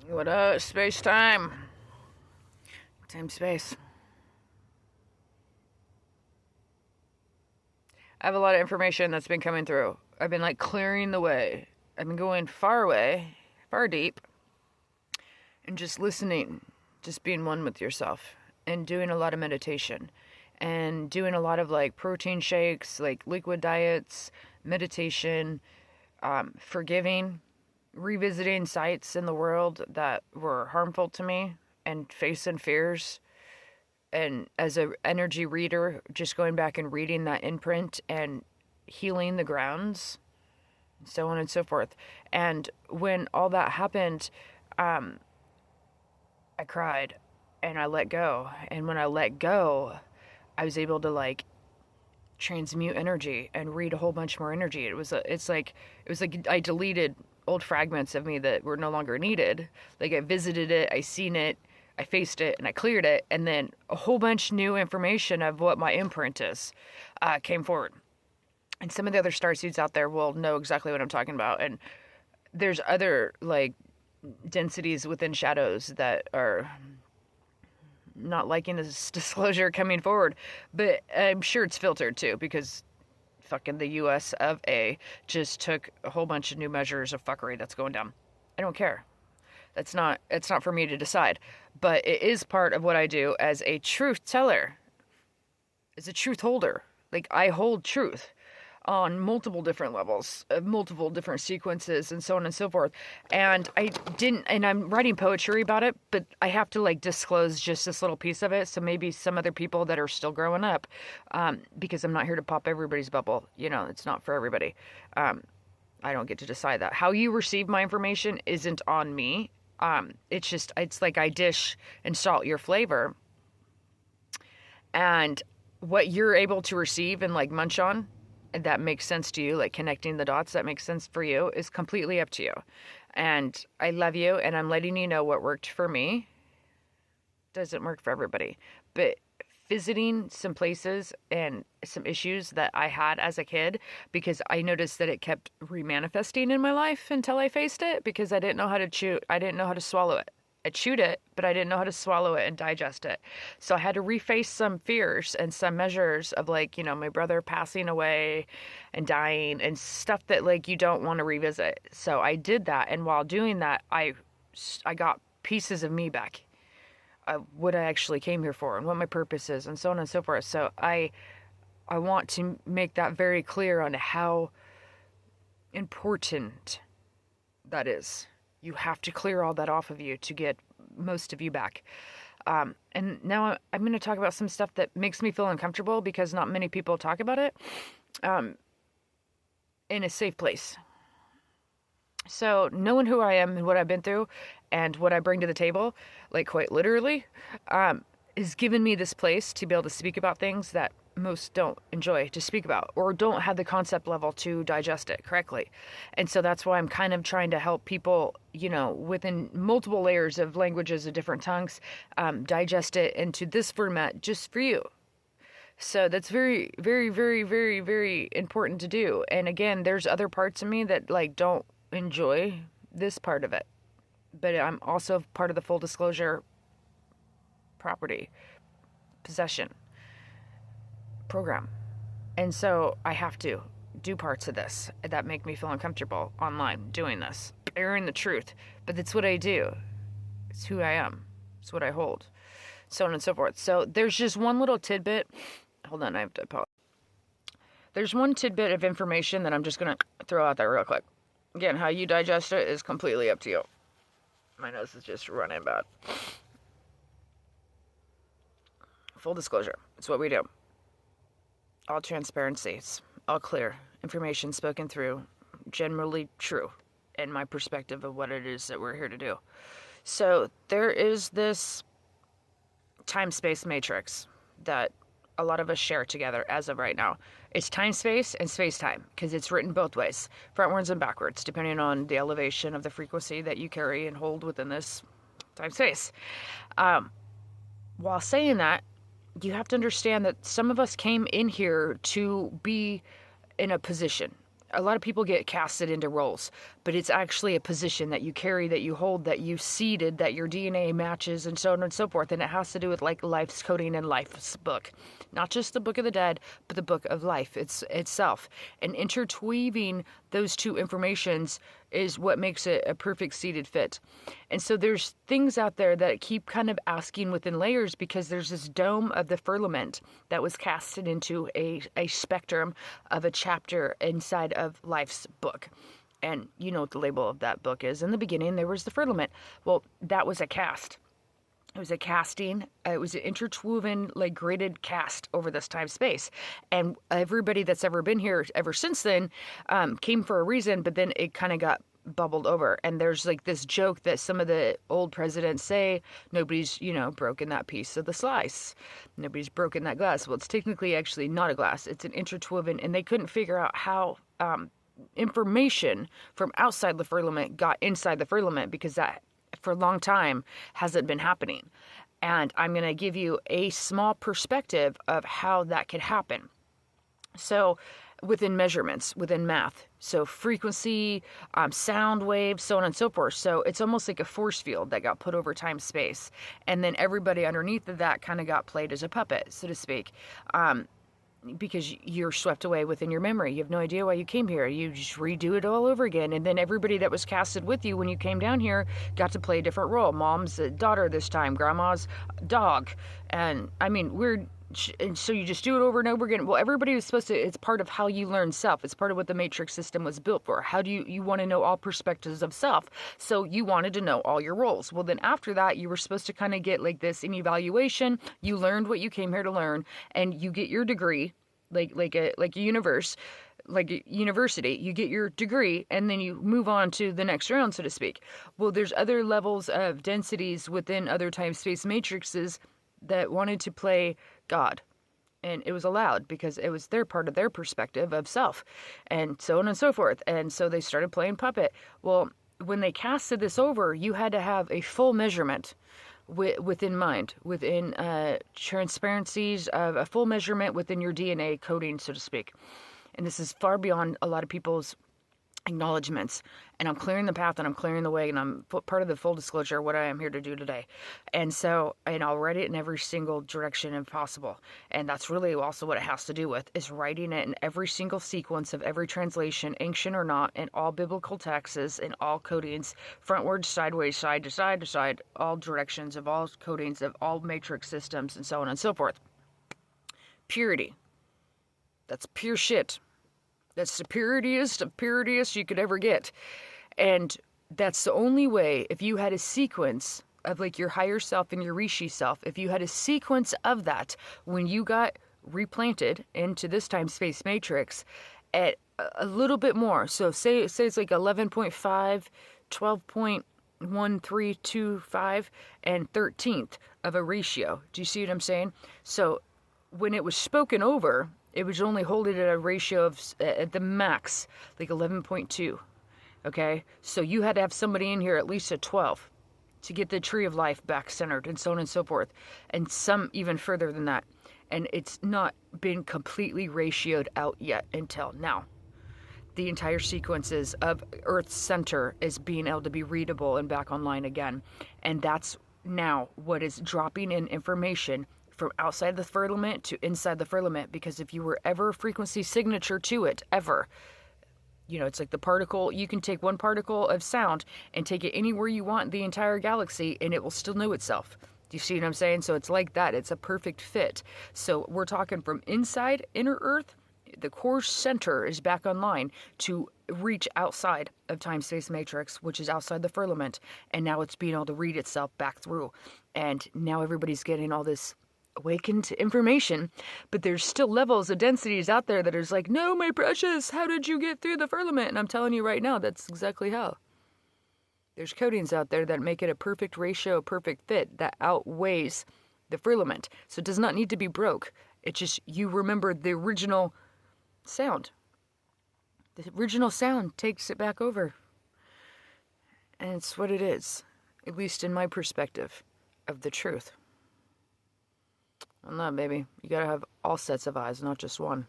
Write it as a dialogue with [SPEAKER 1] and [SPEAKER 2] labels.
[SPEAKER 1] What up, space time? Time space. I have a lot of information that's been coming through. I've been like clearing the way. I've been going far away, far deep, and just listening, just being one with yourself, and doing a lot of meditation, and doing a lot of like protein shakes, like liquid diets, meditation, forgiving, revisiting sites in the world that were harmful to me, and facing fears, and as a energy reader, just going back and reading that imprint and healing the grounds, so on and so forth. And when all that happened, um, I cried and I let go. And when I let go, I was able to like transmute energy and read a whole bunch more energy. It was like I deleted old fragments of me that were no longer needed. Like I visited it, I seen it, I faced it, and I cleared it, and then a whole bunch new information of what my imprint is came forward. And some of the other starseeds out there will know exactly what I'm talking about. And there's other like densities within shadows that are not liking this disclosure coming forward, but I'm sure it's filtered too because fucking the US of A just took a whole bunch of new measures of fuckery that's going down. I don't care. It's not for me to decide, but it is part of what I do as a truth teller, as a truth holder. Like I hold truth on multiple different levels, multiple different sequences, and so on and so forth. And I'm writing poetry about it, but I have to like disclose just this little piece of it. So maybe some other people that are still growing up, because I'm not here to pop everybody's bubble. You know, it's not for everybody. I don't get to decide that. How you receive my information isn't on me. It's like I dish and salt your flavor. And what you're able to receive and like munch on, that makes sense to you, like connecting the dots that makes sense for you, is completely up to you. And I love you, and I'm letting you know what worked for me doesn't work for everybody. But visiting some places and some issues that I had as a kid, because I noticed that it kept remanifesting in my life until I faced it, because I didn't know how to chew, I didn't know how to swallow it. I chewed it, but I didn't know how to swallow it and digest it. So I had to reface some fears and some measures of like, you know, my brother passing away and dying and stuff that like you don't want to revisit. So I did that, and while doing that, I got pieces of me back. What I actually came here for and what my purpose is, and so on and so forth. So I want to make that very clear on how important that is. You have to clear all that off of you to get most of you back. And now I'm going to talk about some stuff that makes me feel uncomfortable because not many people talk about it in a safe place. So knowing who I am and what I've been through and what I bring to the table, like quite literally, has given me this place to be able to speak about things that most don't enjoy to speak about or don't have the concept level to digest it correctly. And so that's why I'm kind of trying to help people, you know, within multiple layers of languages of different tongues, digest it into this format just for you. So that's very, very, very, very, very important to do. And again, there's other parts of me that like don't enjoy this part of it. But I'm also part of the full disclosure property, possession program. And so I have to do parts of this that make me feel uncomfortable online doing this, airing the truth. But that's what I do. It's who I am. It's what I hold. So on and so forth. So there's just one little tidbit. Hold on, I have to pause. There's one tidbit of information that I'm just going to throw out there real quick. Again, how you digest it is completely up to you. My nose is just running bad. Full disclosure. It's what we do. All transparency. It's all clear. Information spoken through. Generally true. In my perspective of what it is that we're here to do. So there is this time-space matrix that a lot of us share together as of right now. It's time-space and space-time because it's written both ways, frontwards and backwards, depending on the elevation of the frequency that you carry and hold within this time-space. While saying that, you have to understand that some of us came in here to be in a position a lot of people get casted into roles, but it's actually a position that you carry, that you hold, that you seeded, that your DNA matches, and so on and so forth. And it has to do with like life's coding and life's book, not just the book of the dead, but the book of life itself. And interweaving those two informations is what makes it a perfect seeded fit. And so there's things out there that keep kind of asking within layers, because there's this dome of the firmament that was casted into a spectrum of a chapter inside of life's book. And you know what the label of that book is. In the beginning, there was the firmament. Well, that was a cast. It was a casting. It was an interwoven, like gridded cast over this time space. And everybody that's ever been here ever since then came for a reason, but then it kind of got bubbled over. And there's like this joke that some of the old presidents say, nobody's, broken that piece of the slice. Nobody's broken that glass. Well, it's technically actually not a glass. It's an interwoven, and they couldn't figure out how information from outside the firmament got inside the firmament, because that for a long time hasn't been happening. And I'm going to give you a small perspective of how that could happen. So within measurements, within math, so frequency, sound waves, so on and so forth. So it's almost like a force field that got put over time space. And then everybody underneath of that kind of got played as a puppet, so to speak. Because you're swept away within your memory. You have no idea why you came here. You just redo it all over again. And then everybody that was casted with you when you came down here got to play a different role. Mom's daughter this time, grandma's dog. And I mean, and so you just do it over and over again. Well, everybody was supposed to, it's part of how you learn self. It's part of what the matrix system was built for. How do you want to know all perspectives of self? So you wanted to know all your roles. Well, then after that, you were supposed to kind of get like this in evaluation. You learned what you came here to learn, and you get your degree, like a university. You get your degree, and then you move on to the next round, so to speak. Well, there's other levels of densities within other time-space matrices that wanted to play God, and it was allowed because it was their part of their perspective of self, and so on and so forth. And so they started playing puppet. Well, when they casted this over, you had to have a full measurement within mind, within transparencies of a full measurement within your DNA coding, so to speak. And this is far beyond a lot of people's acknowledgments. And I'm clearing the path, and I'm clearing the way, and I'm part of the full disclosure of what I am here to do today. And I'll write it in every single direction if possible. And that's really also what it has to do with, is writing it in every single sequence of every translation, ancient or not, in all biblical texts, in all codings, frontwards, sideways, side to side to side, all directions of all codings of all matrix systems, and so on and so forth. Purity. That's pure shit. That's the puritiest of puritiest you could ever get. And that's the only way, if you had a sequence of like your higher self and your Rishi self, if you had a sequence of that when you got replanted into this time-space matrix at a little bit more. So say it's like 11.5, 12.1325, and 13th of a ratio. Do you see what I'm saying? So when it was spoken over, it was only holding at a ratio of, at the max, like 11.2. Okay? So you had to have somebody in here at least at 12 to get the tree of life back centered, and so on and so forth. And some even further than that. And it's not been completely ratioed out yet until now. The entire sequences of Earth's center is being able to be readable and back online again. And that's now what is dropping in information from outside the firmament to inside the firmament, because if you were ever frequency signature to it, ever, it's like the particle, you can take one particle of sound and take it anywhere you want in the entire galaxy, and it will still know itself. Do you see what I'm saying? So it's like that. It's a perfect fit. So we're talking from inside inner Earth, the core center is back online to reach outside of time-space matrix, which is outside the firmament, and now it's being able to read itself back through. And now everybody's getting all this awakened information, but there's still levels of densities out there that is like, no, my precious, how did you get through the firmament? And I'm telling you right now, that's exactly how. There's codings out there that make it a perfect ratio, a perfect fit that outweighs the firmament. So it does not need to be broke. It's just you remember the original sound. The original sound takes it back over. And it's what it is, at least in my perspective of the truth. On that, baby, you gotta have all sets of eyes, not just one.